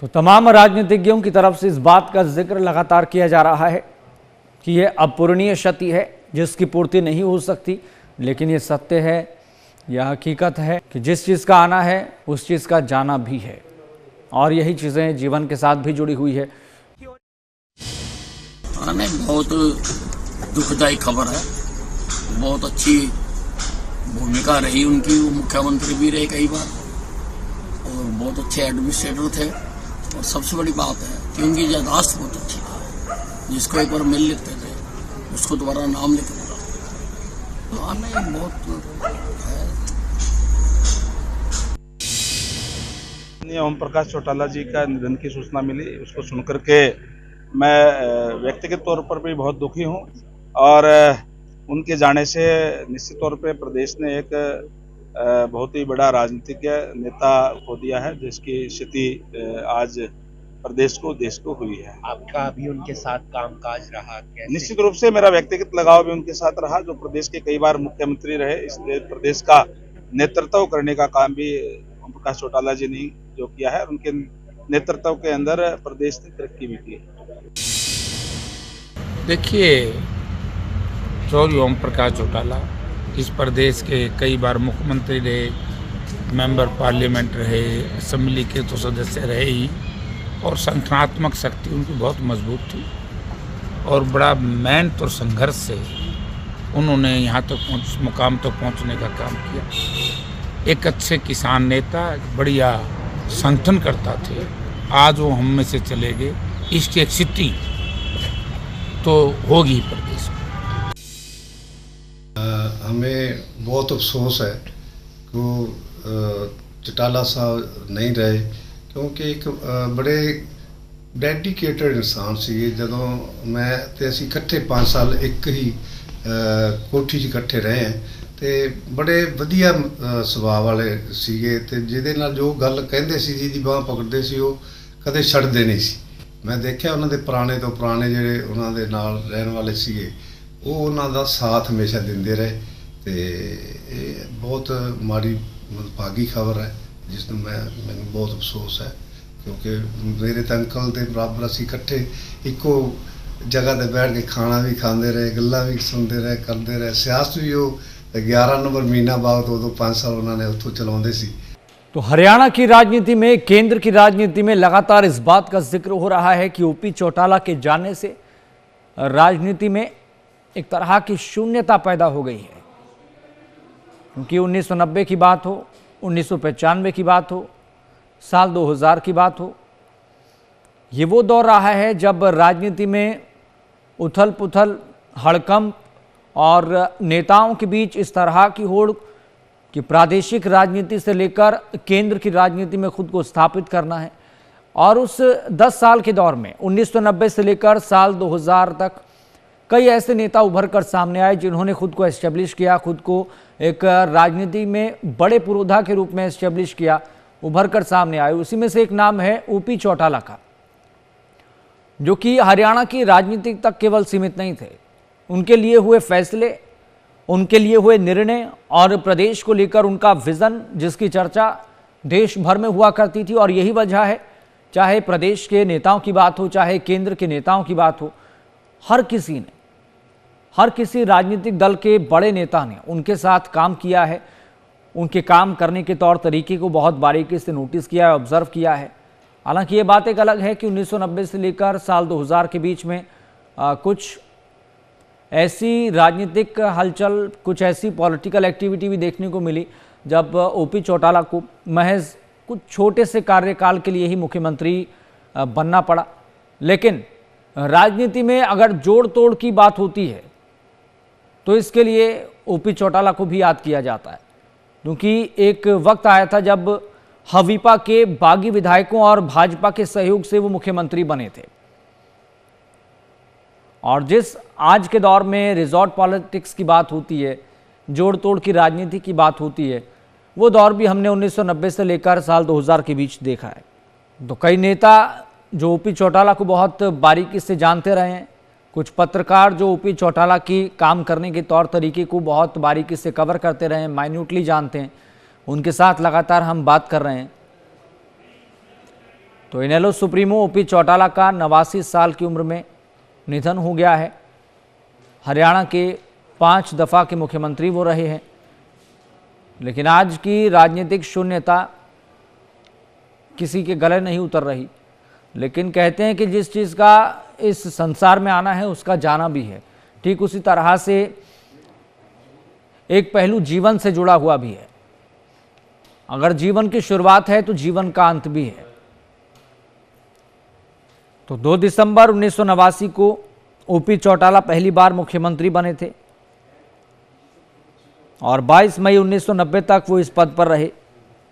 तो तमाम राजनीतिज्ञों की तरफ से इस बात का जिक्र लगातार किया जा रहा है कि यह अपूरणीय क्षति है जिसकी पूर्ति नहीं हो सकती, लेकिन ये सत्य है, यह हकीकत है कि जिस चीज़ का आना है उस चीज़ का जाना भी है, और यही चीज़ें जीवन के साथ भी जुड़ी हुई है। आने बहुत दुखदायी खबर है। बहुत अच्छी भूमिका रही उनकी, वो मुख्यमंत्री भी रहे कई बार और बहुत अच्छे एडमिनिस्ट्रेटर थे। और सबसे बड़ी बात है कि उनकी याददाश्त बहुत अच्छी थी, जिसको एक बार मिल लेते थे उसको दोबारा नाम लेके बोला। तो आने बहुत है। ओम प्रकाश चौटाला जी का निधन की सूचना मिली, उसको सुनकर के मैं व्यक्तिगत तौर पर भी बहुत दुखी हूं और उनके जाने से निश्चित तौर पे प्रदेश ने एक बहुत ही बड़ा राजनीतिज्ञ नेता खो दिया है, जिसकी स्थिति आज प्रदेश को देश को हुई है। आपका भी उनके साथ कामकाज रहा कैसे? निश्चित रूप से मेरा व्यक्तिगत लगाव भी उनके साथ रहा, जो प्रदेश के कई बार मुख्यमंत्री रहे, इसलिए प्रदेश का नेतृत्व करने का काम भी ओम प्रकाश चौटाला जी ने जो किया है। उनके नेतृत्व के अंदर प्रदेश ने तरक्की भी की है। देखिए, चौधरी ओम प्रकाश चौटाला इस प्रदेश के कई बार मुख्यमंत्री रहे, मेंबर पार्लियामेंट रहे, असेंबली के तो सदस्य रहे ही, और संगठनात्मक शक्ति उनकी बहुत मजबूत थी और बड़ा मेहनत और संघर्ष से उन्होंने यहाँ तक मुकाम तक पहुँचने का काम किया। एक अच्छे किसान नेता, बढ़िया संगठन करता थे। आज वो हम में से चले गए, इसकी एक स्थिति तो होगी प्रदेश में। हमें बहुत अफसोस है कि चौटाला साहब नहीं रहे, क्योंकि एक बड़े डेडिकेटेड इंसान सी। ਜਦੋਂ ਮੈਂ ਤੇ ਅਸੀਂ ਇਕੱਠੇ 5 ਸਾਲ ਇੱਕ ਹੀ ਕੋਠੀ 'ਚ ਇਕੱਠੇ ਰਹੇ ਹਾਂ ਤੇ ਬੜੇ ਵਧੀਆ ਸੁਭਾਅ ਵਾਲੇ ਸੀਗੇ ਤੇ ਜਿਹਦੇ ਨਾਲ ਜੋ ਗੱਲ ਕਹਿੰਦੇ ਸੀ, ਜਿਹਦੀ ਬਾਂਹ ਪਕੜਦੇ ਸੀ, ਉਹ ਕਦੇ ਛੱਡਦੇ ਨਹੀਂ ਸੀ। ਮੈਂ ਦੇਖਿਆ ਉਹਨਾਂ ਦੇ ਪੁਰਾਣੇ ਤੋਂ ਪੁਰਾਣੇ ਜਿਹੜੇ ਉਹਨਾਂ ਦੇ ਨਾਲ ਰਹਿਣ ਵਾਲੇ ਸੀਗੇ, ਉਹ ਉਹਨਾਂ ਦਾ ਸਾਥ ਹਮੇਸ਼ਾ ਦਿੰਦੇ ਰਹੇ ਤੇ ਇਹ ਬਹੁਤ ਮਾੜੀ ਮੰਦਭਾਗੀ ਖਬਰ ਹੈ, ਜਿਸ ਨੂੰ ਮੈਨੂੰ ਬਹੁਤ ਅਫਸੋਸ ਹੈ, ਕਿਉਂਕਿ ਮੇਰੇ ਤਾਂ ਅੰਕਲ ਦੇ ਬਰਾਬਰ ਅਸੀਂ ਇਕੱਠੇ ਇੱਕੋ ਜਗ੍ਹਾ ਤੇ बैठ के खाना भी खाते रहे, गल्लां भी सुनते रहे, करते रहे। सियासत भी वो 11 नंबर मीना बाग तो 5 साल उन्होंने उत्थों चलाते सी। तो हरियाणा की राजनीति में, केंद्र की राजनीति में लगातार इस बात का जिक्र हो रहा है कि ओपी चौटाला के जाने से राजनीति में एक तरह की शून्यता पैदा हो गई है। क्योंकि 1990 की बात हो, 1995 की बात हो, साल 2000 की बात हो, ये वो दौर रहा है जब राजनीति में उथल पुथल, हड़कंप और नेताओं के बीच इस तरह की होड़ कि प्रादेशिक राजनीति से लेकर केंद्र की राजनीति में खुद को स्थापित करना है। और उस 10 साल के दौर में 1990 से लेकर साल 2000 तक कई ऐसे नेता उभर कर सामने आए जिन्होंने खुद को एस्टेब्लिश किया, खुद को एक राजनीति में बड़े पुरोधा के रूप में एस्टेब्लिश किया, उभर कर सामने आए। उसी में से एक नाम है ओपी चौटाला का, जो कि हरियाणा की राजनीति तक केवल सीमित नहीं थे। उनके लिए हुए फैसले, उनके लिए हुए निर्णय और प्रदेश को लेकर उनका विज़न, जिसकी चर्चा देश भर में हुआ करती थी। और यही वजह है, चाहे प्रदेश के नेताओं की बात हो, चाहे केंद्र के नेताओं की बात हो, हर किसी राजनीतिक दल के बड़े नेता ने उनके साथ काम किया है, उनके काम करने के तौर तरीके को बहुत बारीकी से नोटिस किया है, ऑब्जर्व किया है। हालांकि ये बात एक अलग है कि 1990 से लेकर साल 2000 के बीच में कुछ ऐसी राजनीतिक हलचल, कुछ ऐसी पॉलिटिकल एक्टिविटी भी देखने को मिली जब ओपी चौटाला को महज कुछ छोटे से कार्यकाल के लिए ही मुख्यमंत्री बनना पड़ा। लेकिन राजनीति में अगर जोड़ तोड़ की बात होती है तो इसके लिए ओपी चौटाला को भी याद किया जाता है, क्योंकि एक वक्त आया था जब हवीपा के बागी विधायकों और भाजपा के सहयोग से वो मुख्यमंत्री बने थे। और जिस आज के दौर में रिजॉर्ट पॉलिटिक्स की बात होती है, जोड़ तोड़ की राजनीति की बात होती है, वो दौर भी हमने 1990 से लेकर साल 2000 के बीच देखा है। तो कई नेता जो ओपी चौटाला को बहुत बारीकी से जानते रहे हैं, कुछ पत्रकार जो ओपी चौटाला की काम करने के तौर तरीके को बहुत बारीकी से कवर करते रहे हैं, माइन्यूटली जानते हैं, उनके साथ लगातार हम बात कर रहे हैं। तो इनेलो सुप्रीमो ओपी चौटाला का 89 साल की उम्र में निधन हो गया है। हरियाणा के 5 दफा के मुख्यमंत्री वो रहे हैं, लेकिन आज की राजनीतिक शून्यता किसी के गले नहीं उतर रही। लेकिन कहते हैं कि जिस चीज़ का इस संसार में आना है उसका जाना भी है, ठीक उसी तरह से एक पहलू जीवन से जुड़ा हुआ भी है। अगर जीवन की शुरुआत है तो जीवन का अंत भी है। तो 2 दिसंबर 1989 को ओपी चौटाला पहली बार मुख्यमंत्री बने थे और 22 मई 1990 तक वो इस पद पर रहे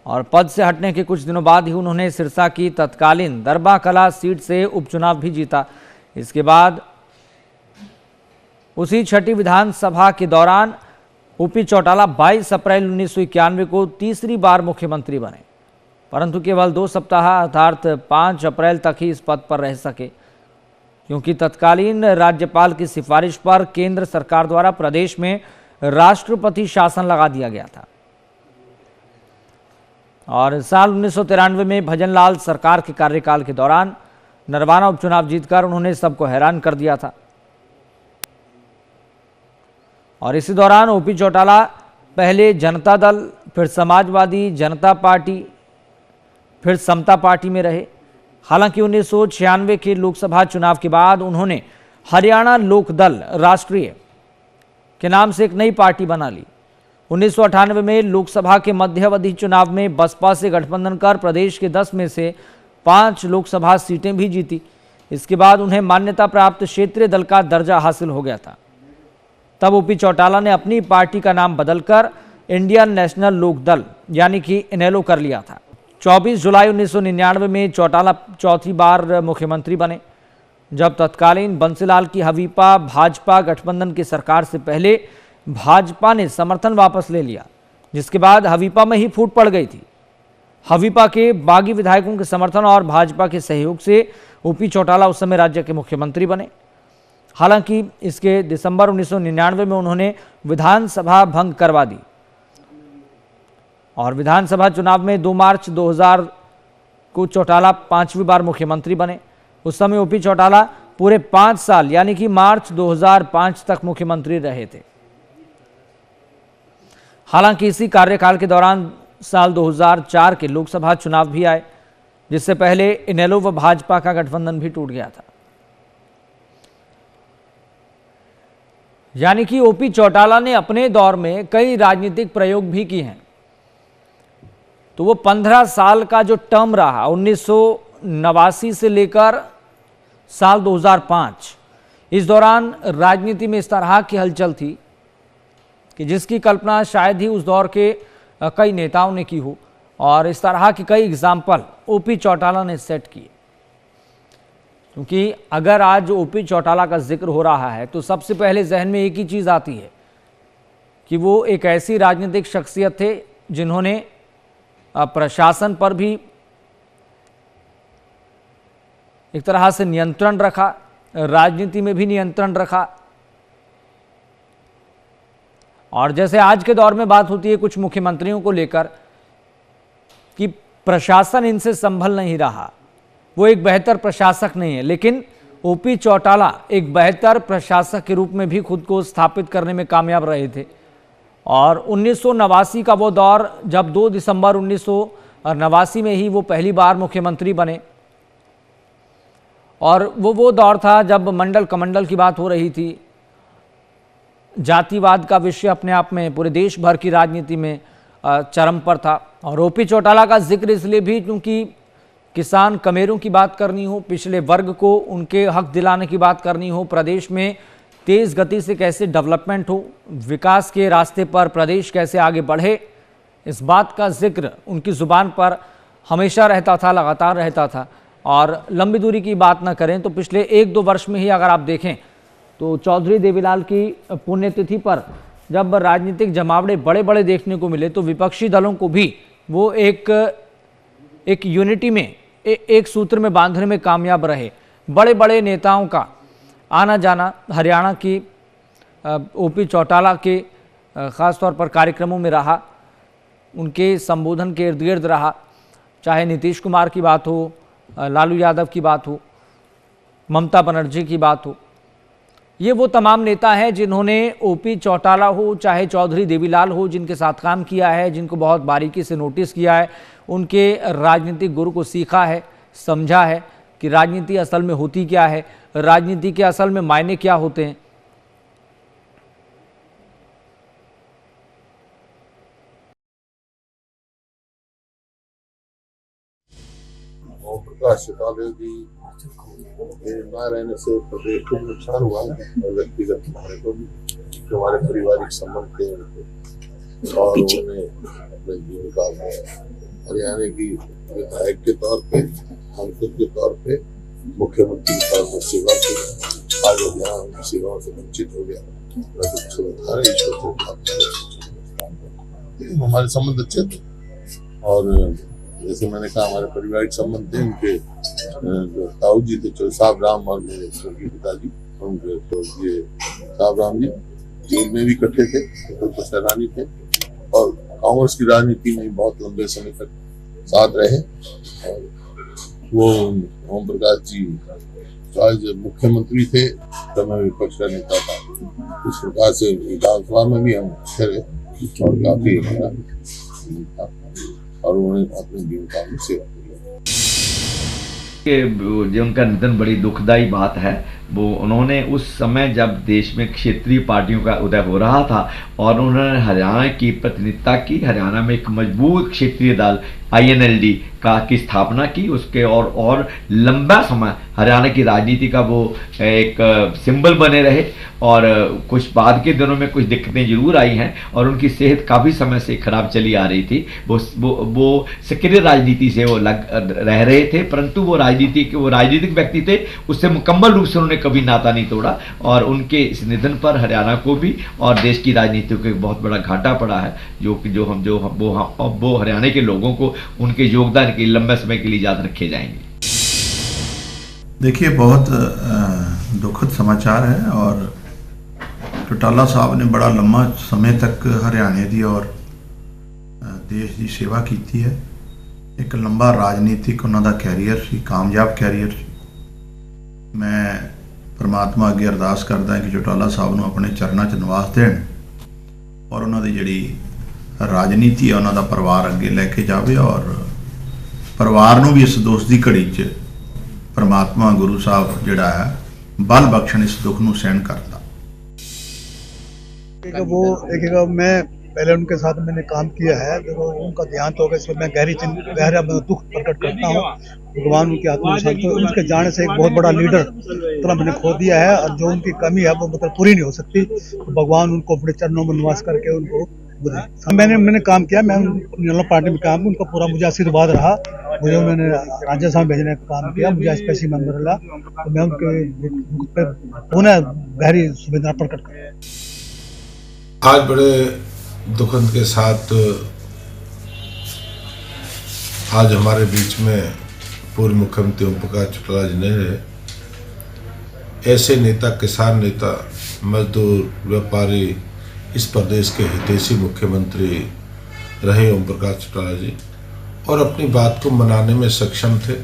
और पद से हटने के कुछ दिनों बाद ही उन्होंने सिरसा की तत्कालीन दरबा कला सीट से उपचुनाव भी जीता। इसके बाद उसी छठी विधानसभा के दौरान ओपी चौटाला 22 अप्रैल 1991 को तीसरी बार मुख्यमंत्री बने, परंतु केवल 2 सप्ताह अर्थात 5 अप्रैल तक ही इस पद पर रह सके, क्योंकि तत्कालीन राज्यपाल की सिफारिश पर केंद्र सरकार द्वारा प्रदेश में राष्ट्रपति शासन लगा दिया गया था। और साल 1993 में भजनलाल सरकार के कार्यकाल के दौरान नरवाना उपचुनाव जीतकर उन्होंने सबको हैरान कर दिया था। और इसी दौरान ओपी चौटाला पहले जनता दल, फिर समाजवादी जनता पार्टी, फिर समता पार्टी में रहे। हालांकि 1996 के लोकसभा चुनाव के बाद उन्होंने हरियाणा लोक दल राष्ट्रीय के नाम से एक नई पार्टी बना ली। 1998 में लोकसभा के मध्यावधि चुनाव में बसपा से गठबंधन कर प्रदेश के 10 में से 5 लोकसभा सीटें भी जीती। इसके बाद उन्हें मान्यता प्राप्त क्षेत्रीय दल का दर्जा हासिल हो गया था। तब ओपी चौटाला ने अपनी पार्टी का नाम बदलकर इंडियन नेशनल लोक दल यानी कि इनेलो कर लिया था। 24 जुलाई 1999 में चौटाला चौथी बार मुख्यमंत्री बने, जब तत्कालीन बंसीलाल की हवीपा भाजपा गठबंधन की सरकार से पहले भाजपा ने समर्थन वापस ले लिया, जिसके बाद हवीपा में ही फूट पड़ गई थी। हवीपा के बागी विधायकों के समर्थन और भाजपा के सहयोग से ओपी चौटाला उस समय राज्य के मुख्यमंत्री बने। हालांकि इसके दिसंबर 1999 में उन्होंने विधानसभा भंग करवा दी और विधानसभा चुनाव में 2 मार्च 2000 को चौटाला 5वीं बार मुख्यमंत्री बने। उस समय ओपी चौटाला पूरे 5 साल यानी कि मार्च 2005 तक मुख्यमंत्री रहे थे। हालांकि इसी कार्यकाल के दौरान साल 2004 के लोकसभा चुनाव भी आए, जिससे पहले इनेलो व भाजपा का गठबंधन भी टूट गया था। यानी कि ओपी चौटाला ने अपने दौर में कई राजनीतिक प्रयोग भी किए हैं। तो वो 15 साल का जो टर्म रहा 1989 से लेकर साल 2005, इस दौरान राजनीति में इस तरह की हलचल थी कि जिसकी कल्पना शायद ही उस दौर के कई नेताओं ने की हो, और इस तरह की कई एग्जाम्पल ओपी चौटाला ने सेट किए। क्योंकि अगर आज ओपी चौटाला का जिक्र हो रहा है तो सबसे पहले जहन में एक ही चीज़ आती है कि वो एक ऐसी राजनीतिक शख्सियत थे जिन्होंने प्रशासन पर भी एक तरह से नियंत्रण रखा, राजनीति में भी नियंत्रण रखा। और जैसे आज के दौर में बात होती है कुछ मुख्यमंत्रियों को लेकर कि प्रशासन इनसे संभल नहीं रहा, वो एक बेहतर प्रशासक नहीं है, लेकिन ओपी चौटाला एक बेहतर प्रशासक के रूप में भी खुद को स्थापित करने में कामयाब रहे थे। और 1989 का वो दौर, जब 2 दिसंबर 1989 में ही वो पहली बार मुख्यमंत्री बने, और वो दौर था जब मंडल कमंडल की बात हो रही थी, जातिवाद का विषय अपने आप में पूरे देश भर की राजनीति में चरम पर था। और ओपी चौटाला का जिक्र इसलिए भी क्योंकि किसान कमेरों की बात करनी हो, पिछले वर्ग को उनके हक दिलाने की बात करनी हो, प्रदेश में तेज़ गति से कैसे डेवलपमेंट हो, विकास के रास्ते पर प्रदेश कैसे आगे बढ़े, इस बात का जिक्र उनकी ज़ुबान पर हमेशा रहता था, लगातार रहता था। और लंबी दूरी की बात ना करें तो पिछले 1-2 वर्ष में ही अगर आप देखें तो चौधरी देवीलाल की पुण्यतिथि पर जब राजनीतिक जमावड़े बड़े बड़े देखने को मिले तो विपक्षी दलों को भी वो एक यूनिटी में, एक सूत्र में बांधने में कामयाब रहे। बड़े बड़े नेताओं का आना जाना हरियाणा की ओपी चौटाला के ख़ास तौर पर कार्यक्रमों में रहा, उनके संबोधन के इर्द गिर्द रहा। चाहे नीतीश कुमार की बात हो, लालू यादव की बात हो, ममता बनर्जी की बात हो, ये वो तमाम नेता हैं जिन्होंने ओपी चौटाला हो चाहे चौधरी देवीलाल हो, जिनके साथ काम किया है, जिनको बहुत बारीकी से नोटिस किया है, उनके राजनीतिक गुरु को सीखा है, समझा है कि राजनीति असल में होती क्या है, राजनीति के असल में मायने क्या होते हैं। और प्रकाश चौटाला जी के न रहने से प्रदेश को नुकसान हुआ है और व्यक्तिगत हमारे को भी, जो हमारे पारिवारिक संबंध थे उनके, और उन्होंने अपने जीवन काल में हरियाणा की विधायक के तौर पे, सांसद के तौर पे, मुख्यमंत्री के तौर पर सेवा की। आज यहाँ उनकी सेवाओं से वंचित हो गया, हमारे संबंध अच्छे थे और जैसे मैंने कहा हमारे पारिवारिक संबंध थे। उनके जो ताऊ जी थे साहब राम और मेरे स्वर्गीय पिताजी, उनके स्वर्गीय साहब राम जी जेल में भी इकट्ठे थे, तो सैलानी थे और कांग्रेस की राजनीति में बहुत लंबे समय तक साथ रहे। और वो ओम प्रकाश जी जब मुख्यमंत्री थे तब मैं विपक्ष का नेता था, इस प्रकार से विधानसभा में भी हम खड़े और काफी हमारा और उन्होंने अपने जीवन काल में सेवा की। जो उनका निधन बड़ी दुखदाई बात है। वो उन्होंने उस समय जब देश में क्षेत्रीय पार्टियों का उदय हो रहा था और उन्होंने हरियाणा की प्रतिनिधित्व की, हरियाणा में एक मजबूत क्षेत्रीय दल INLD की स्थापना की, उसके और लंबा समय हरियाणा की राजनीति का वो एक सिंबल बने रहे। और कुछ बाद के दिनों में कुछ दिक्कतें जरूर आई हैं और उनकी सेहत काफ़ी समय से खराब चली आ रही थी। वो सक्रिय राजनीति से वो रह रहे थे, परंतु वो राजनीतिक व्यक्ति थे, उससे मुकम्मल रूप से उन्होंने कभी नाता नहीं तोड़ा। और उनके इस निधन पर हरियाणा को भी और देश की राजनीति को एक बहुत बड़ा घाटा पड़ा है, वो हरियाणा के लोगों को उनके योगदान के लंबे समय के लिए याद रखे जाएंगे। देखिए, बहुत दुखद समाचार है और चौटाला साहब ने बड़ा लंबा समय तक हरियाणे की और देश की सेवा की है। एक लंबा राजनीतिक उन्होंने कैरियर सी, कामयाब कैरियर सी। मैं परमात्मा अगे अरदास करदा कि चौटाला साहब को अपने चरणों च निवास देण और उन्होंने जिहड़ी राजनीति है उन्होंने परिवार अगे लैके जाए और परिवार को भी इस दोष की घड़ी च परमात्मा गुरु साहब जिहड़ा है बल बख्शण इस दुख को सहन करता। वो देखिएगा, मैं पहले उनके साथ मैंने काम किया है, देखो उनका देहांत हो गया, इसमें मैं गहरा दुख प्रकट करता हूँ। भगवान उनकी आत्मा को शांति। उनके जाने से एक बहुत बड़ा लीडर तो मैंने खो दिया है और जो उनकी कमी है वो मतलब पूरी नहीं हो सकती। तो भगवान उनको अपने चरणों में निवास करके उनको मैंने काम किया, मैं नेशनल पार्टी में काम, उनका पूरा मुझे आशीर्वाद रहा। मुझे उन्होंने राज्यसभा भेजने का काम किया, मुझे स्पेशल मेंबर मिला, तो मैं उनके पुनः गहरी संवेदना प्रकट कर। आज बड़े दुखद के साथ आज हमारे बीच में पूर्व मुख्यमंत्री ओम प्रकाश चौटाला जी नहीं रहे। ऐसे नेता, किसान नेता, मजदूर, व्यापारी, इस प्रदेश के हितैषी मुख्यमंत्री रहे ओम प्रकाश चौटाला जी और अपनी बात को मनाने में सक्षम थे।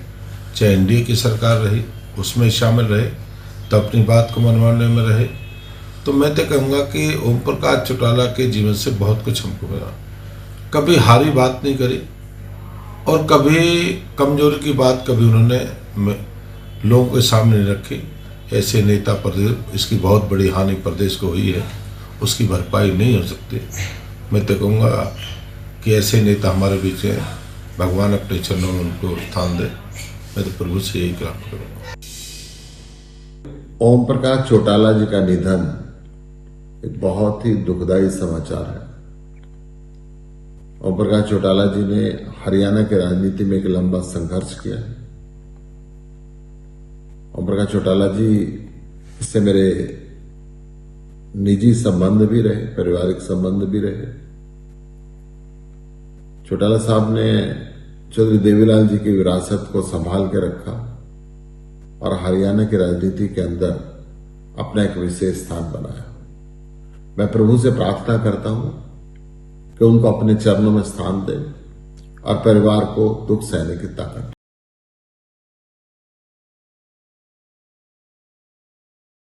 चाहे NDA की सरकार रही उसमें शामिल रहे तो अपनी बात को मनवाने में रहे। तो मैं तो कहूँगा कि ओम प्रकाश चौटाला के जीवन से बहुत कुछ हमको मिला। कभी हारी बात नहीं करी और कभी कमजोरी की बात कभी उन्होंने लोगों के सामने नहीं रखी। ऐसे नेता प्रदेश, इसकी बहुत बड़ी हानि प्रदेश को हुई है, उसकी भरपाई नहीं हो सकती। मैं तो कहूँगा कि ऐसे नेता हमारे बीच हैं, भगवान अपने चरणों में उनको स्थान दे। मैं तो प्रभु से यही प्रार्थना करूँगा। ओम प्रकाश चौटाला जी का निधन एक बहुत ही दुखदाई समाचार है। ओम प्रकाश चौटाला जी ने हरियाणा के राजनीति में एक लंबा संघर्ष किया है। ओम प्रकाश चौटाला जी से मेरे निजी संबंध भी रहे, पारिवारिक संबंध भी रहे। चौटाला साहब ने चौधरी देवीलाल जी की विरासत को संभाल के रखा और हरियाणा की राजनीति के अंदर अपना एक विशेष स्थान बनाया। मैं प्रभु से प्रार्थना करता हूं कि उनको अपने चरणों में स्थान दे और परिवार को दुख सहने की ताकत